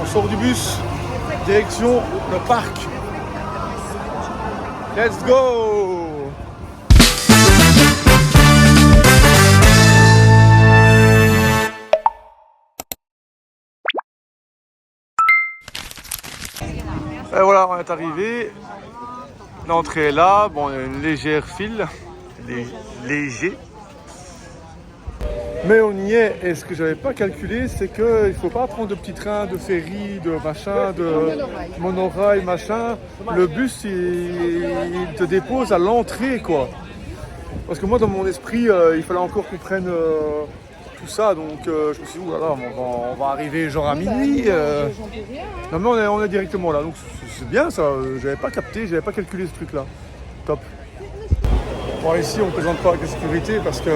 sort du bus, direction le parc. Let's go! Et voilà, on est arrivé. L'entrée est là. Bon, il y a une légère file. Léger. Mais on y est. Et ce que j'avais pas calculé, c'est qu'il ne faut pas prendre de petits trains, de ferry, de machin, de monorail, machin. Le bus, il te dépose à l'entrée, quoi. Parce que moi, dans mon esprit, il fallait encore qu'on prenne tout ça. Donc, je me suis dit, oulala, on va arriver genre à minuit. Non, mais on est directement là. Donc, c'est bien ça. J'avais pas capté, j'avais pas calculé ce truc-là. Top. Bon, ici, on ne présente pas avec la sécurité parce que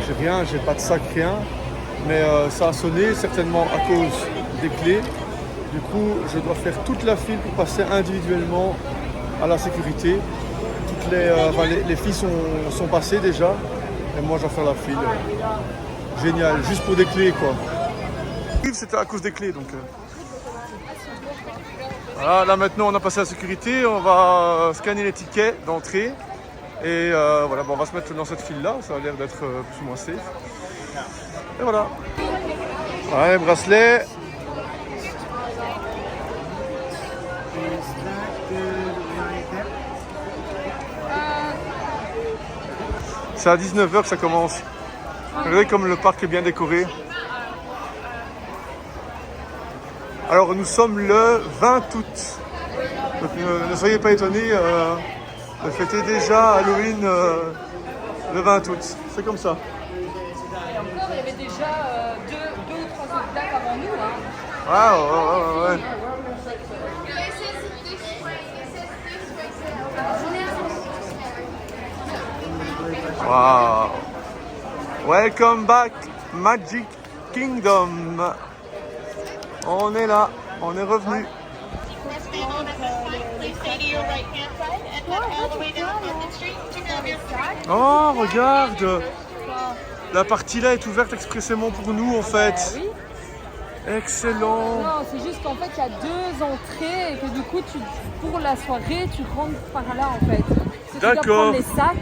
j'ai rien, j'ai pas de sac, rien. Mais ça a sonné certainement à cause des clés. Du coup, je dois faire toute la file pour passer individuellement à la sécurité. Toutes les filles sont passées déjà. Et moi, je dois faire la file. Génial, juste pour des clés, quoi. C'était à cause des clés, donc. Voilà, là maintenant, on a passé la sécurité. On va scanner les tickets d'entrée. Et voilà, bon, on va se mettre dans cette file-là, ça a l'air d'être plus ou moins safe. Et voilà. Voilà les bracelets. C'est à 19h que ça commence. Regardez comme le parc est bien décoré. Alors nous sommes le 20 août. Donc ne soyez pas étonnés. On fêtait déjà Halloween le 20 août, c'est comme ça. Et encore, il y avait déjà deux ou trois autres dates avant nous. Hein. Ouais. Wow. Welcome back, Magic Kingdom. On est là, on est revenu. Oh, regarde! La partie là est ouverte expressément pour nous en fait. Oui. Excellent! Non, c'est juste qu'en fait il y a deux entrées et que du coup pour la soirée tu rentres par là en fait. D'accord. Tu dois prendre les sacs.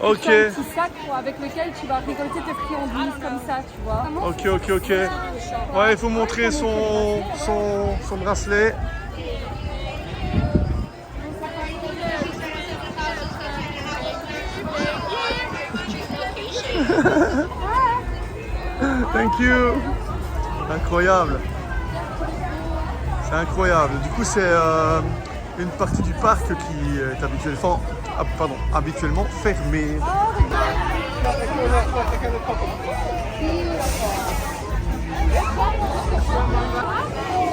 Ok. Tu as un petit sac avec lequel tu vas récolter tes friandises comme ça, tu vois. Ok. Ouais, il faut montrer son bracelet. Thank you. Incroyable. C'est incroyable. Du coup, c'est une partie du parc qui est habituellement fermée.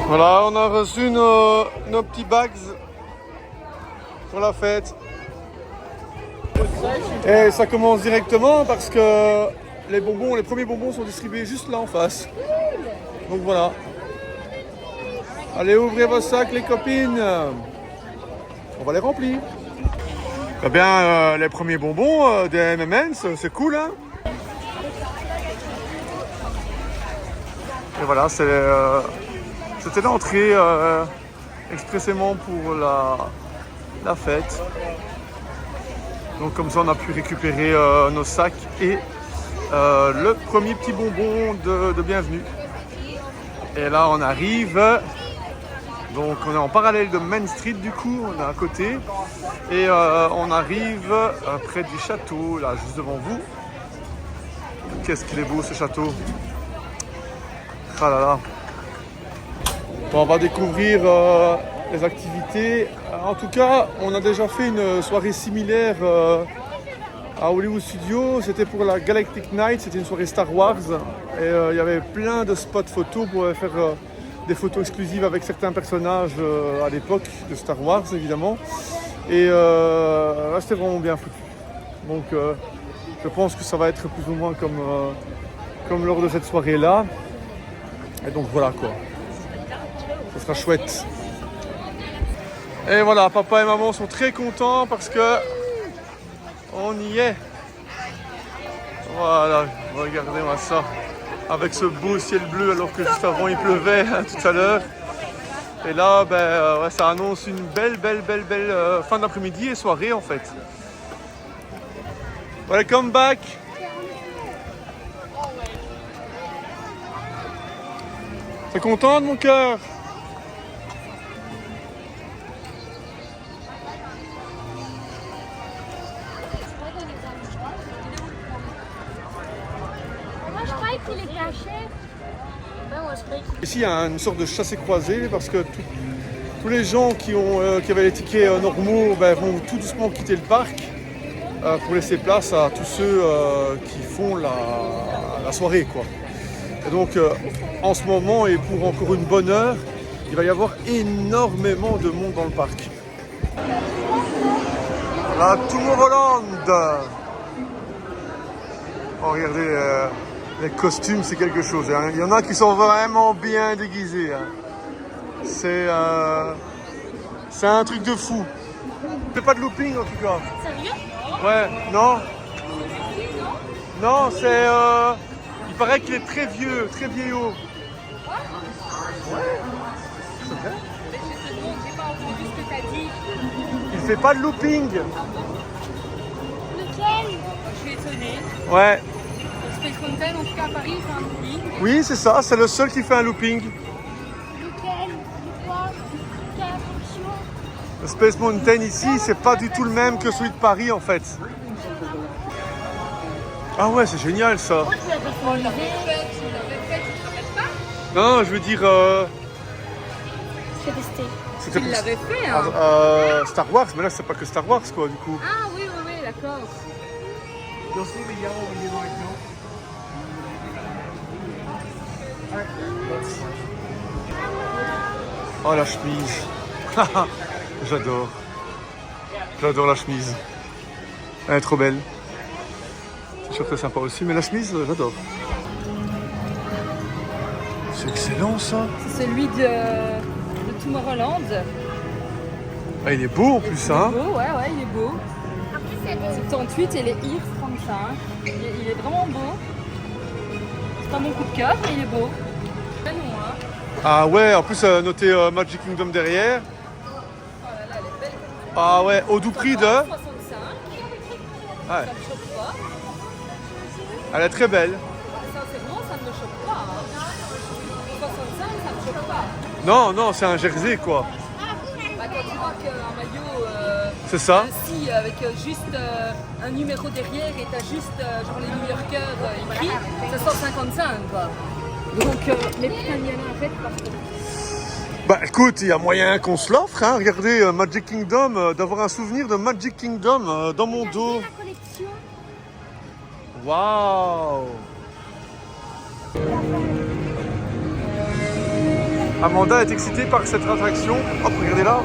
Voilà, on a reçu nos petits bags pour la fête. Et ça commence directement parce que les premiers bonbons sont distribués juste là en face. Donc voilà. Allez, ouvrez vos sacs les copines. On va les remplir. Eh bien, les premiers bonbons des M&M's, c'est cool, hein. Et voilà, c'était l'entrée expressément pour la fête. Donc comme ça, on a pu récupérer nos sacs et le premier petit bonbon de bienvenue. Et là, on arrive. Donc on est en parallèle de Main Street du coup, on est à côté. Et on arrive près du château, là, juste devant vous. Qu'est-ce qu'il est beau ce château. Ah là là. Bon, on va découvrir les activités. En tout cas, on a déjà fait une soirée similaire à Hollywood Studios. C'était pour la Galactic Night, c'était une soirée Star Wars. Et il y avait plein de spots photos pour faire des photos exclusives avec certains personnages à l'époque de Star Wars, évidemment. Et là, c'était vraiment bien foutu. Donc, je pense que ça va être plus ou moins comme lors de cette soirée-là. Et donc, voilà quoi. Ça sera chouette. Et voilà, papa et maman sont très contents parce que on y est. Voilà, regardez-moi ça. Avec ce beau ciel bleu alors que juste avant il pleuvait tout à l'heure. Et là, ouais, ça annonce une belle fin d'après-midi et soirée en fait. Welcome back. T'es contente mon cœur? Moi je croyais qu'il est caché. Ici il y a une sorte de chassé-croisé parce que tous les gens qui avaient les tickets normaux vont tout doucement quitter le parc pour laisser place à tous ceux qui font la soirée, quoi. Et donc en ce moment et pour encore une bonne heure, il va y avoir énormément de monde dans le parc. La Tomorrowland. Oh, regardez, les costumes, c'est quelque chose. Hein. Il y en a qui sont vraiment bien déguisés. Hein. C'est un truc de fou. C'est pas de looping en tout cas. Sérieux? Ouais, non. Non, c'est... il paraît qu'il est très vieux, très vieillot. Ouais. C'est vrai. J'ai pas entendu ce que t'as dit. Il fait pas de looping. Lequel? Je suis étonnée. Ouais. Space Mountain, en tout cas à Paris, c'est un looping. Oui, c'est ça, c'est le seul qui fait un looping. Lequel? Quoi? Quelle attraction? Le Space Mountain ici, c'est pas du tout le même que celui de Paris en fait. Ah ouais, c'est génial ça. Moi je l'avais Tu l'avais fait, tu te rappelles pas? Non, je veux dire, J'ai testé. c'était Tu pour l'avais fait, hein? Star Wars, mais là c'est pas que Star Wars quoi du coup. Ah oui, d'accord. Oh la chemise. J'adore. J'adore la chemise. Elle est trop belle. C'est sûr que c'est sympa aussi, mais la chemise, j'adore. C'est excellent ça. C'est celui de Tomorrowland. Ah, il est beau en plus, hein. Il est beau, ouais, il est beau. En plus, il y a des... 78 et les IRS 35. Il est vraiment beau. C'est pas mon coup de cœur, mais il est beau. Très long, hein. Ah ouais, en plus noté Magic Kingdom derrière. Oh là là, elle est belle. Ah ouais, au doux prix de... 65. Ouais, Ça me choque pas. elle est très belle. Sincèrement, ça ne me choque pas. Hein. 65, ça me choque pas. Non, c'est un jersey quoi. Bah, quand tu vois qu'un maillot C'est ça. ainsi, avec juste un numéro derrière et t'as juste genre les New Yorkers écrits, c'est 155 quoi. Donc, mais putain, il y en a un fait parce que... Bah écoute, il y a moyen qu'on se l'offre, hein. Regardez Magic Kingdom, d'avoir un souvenir de Magic Kingdom dans mon dos. La collection. Waouh! Amanda est excitée par cette attraction. Hop, regardez là.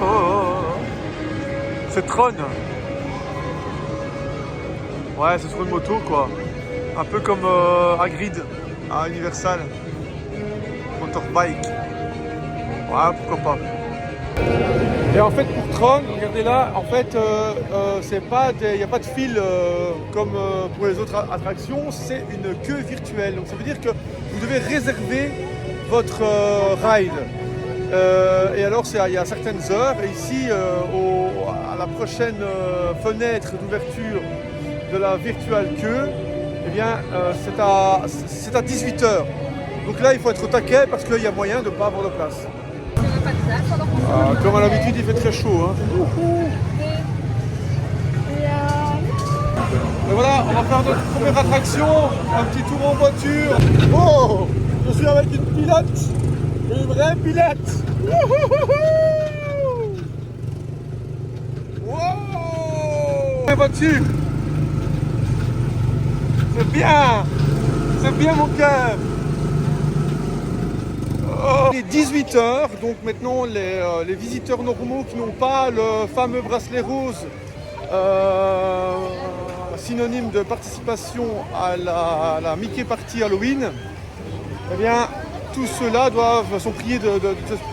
C'est Tron. Ouais, c'est sur une moto quoi. Un peu comme Hagrid à Universal. Motorbike. Ouais, pourquoi pas. Et en fait pour Tron, regardez là, en fait il n'y a pas de fil comme pour les autres attractions, c'est une queue virtuelle. Donc ça veut dire que vous devez réserver votre ride. Et alors il y a certaines heures, et ici à la prochaine fenêtre d'ouverture de la virtual queue, eh bien c'est à 18h. Donc là il faut être au taquet parce qu'il y a moyen de ne pas avoir de place. Pas de place, alors on Comme à l'habitude, il fait très chaud. Hein. Et voilà, on va faire notre première attraction, un petit tour en voiture. Oh, je suis avec une pilote, une vraie pilote. Wow, la voiture. C'est bien mon cœur. Oh. Il est 18h, donc maintenant les visiteurs normaux qui n'ont pas le fameux bracelet rose, synonyme de participation à la Mickey Party Halloween, eh bien tous ceux-là sont priés de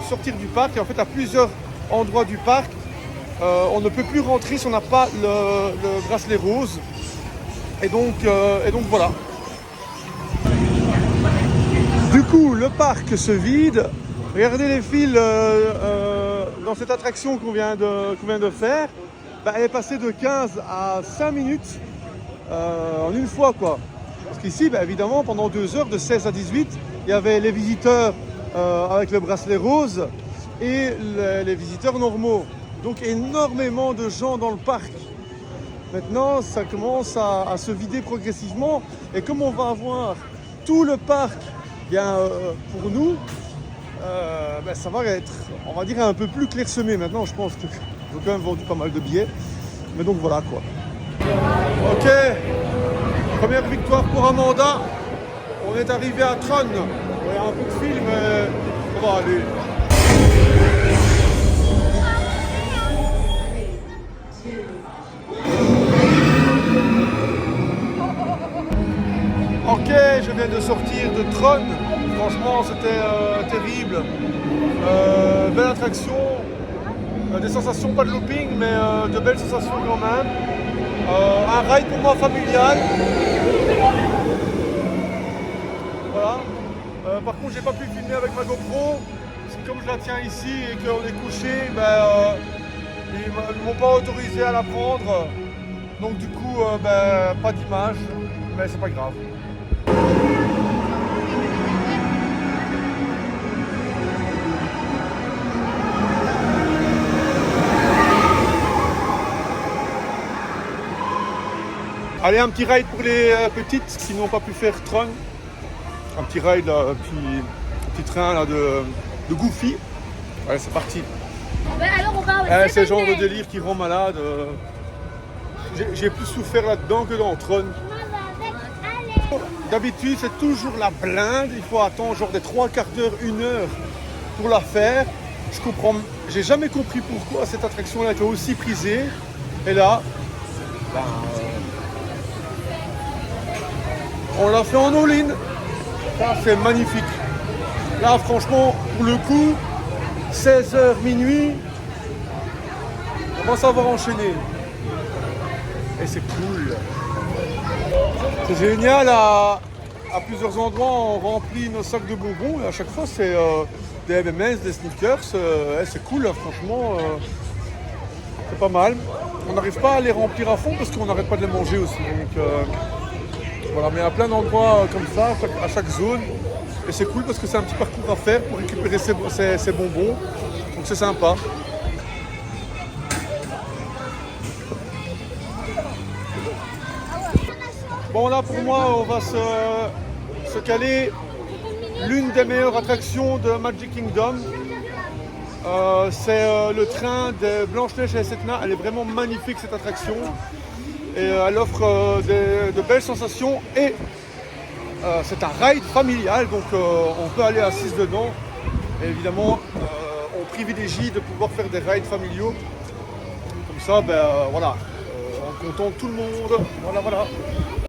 sortir du parc. Et en fait à plusieurs endroits du parc, on ne peut plus rentrer si on n'a pas le bracelet rose. Et donc voilà. Du coup, le parc se vide Regardez les fils dans cette attraction qu'on vient de faire. Bah, elle est passée de 15 à 5 minutes en une fois, quoi. Parce qu'ici, bah, évidemment, pendant 2 heures, de 16 à 18, il y avait les visiteurs avec le bracelet rose et les visiteurs normaux. Donc énormément de gens dans le parc. Maintenant, ça commence à se vider progressivement. Et comme on va avoir tout le parc bien, pour nous, ben, ça va être, on va dire, un peu plus clairsemé. Maintenant, je pense qu'ils ont quand même vendu pas mal de billets. Mais donc voilà quoi. Ok, première victoire pour Amanda. On est arrivé à Tron. Il y a un peu de fil, mais on va aller. Ok, je viens de sortir de Tron. Franchement, c'était terrible. Belle attraction. Des sensations, pas de looping, mais de belles sensations quand même. Un ride pour moi familial. Voilà. Par contre, j'ai pas pu filmer avec ma GoPro. Parce que comme je la tiens ici et qu'on est couché, ben, ils m'ont pas autorisé à la prendre. Donc du coup, ben, pas d'image. Mais c'est pas grave. Allez, un petit ride pour les petites qui n'ont pas pu faire Tron. Un petit ride, là, un petit train là, de Goofy. Allez, c'est parti. Ben alors on va C'est le genre de délire qui rend malade. J'ai plus souffert là-dedans que dans Tron. D'habitude, c'est toujours la blinde. Il faut attendre genre des 3/4 d'heure, 1 heure pour la faire. Je comprends. J'ai jamais compris pourquoi cette attraction-là était aussi prisée. Et là, ben, on l'a fait en all-in. Ça, c'est magnifique. Là, franchement, pour le coup, 16h, minuit, on va savoir enchaîner. Et c'est cool. C'est génial. À plusieurs endroits, on remplit nos sacs de bonbons. Et à chaque fois, c'est des M&M's, des Snickers. C'est cool, là, franchement. C'est pas mal. On n'arrive pas à les remplir à fond parce qu'on n'arrête pas de les manger aussi. Donc, voilà, mais à plein d'endroits comme ça, à chaque zone. Et c'est cool parce que c'est un petit parcours à faire pour récupérer ses bonbons. Donc c'est sympa. Bon là pour moi on va se caler l'une des meilleures attractions de Magic Kingdom. C'est le train de Blanche-Neige et les 7 Nains. Elle est vraiment magnifique cette attraction. Et elle offre de belles sensations et c'est un ride familial, donc on peut aller assise dedans. Et évidemment, on privilégie de pouvoir faire des rides familiaux. Comme ça, ben, voilà, on contente tout le monde. Voilà, voilà.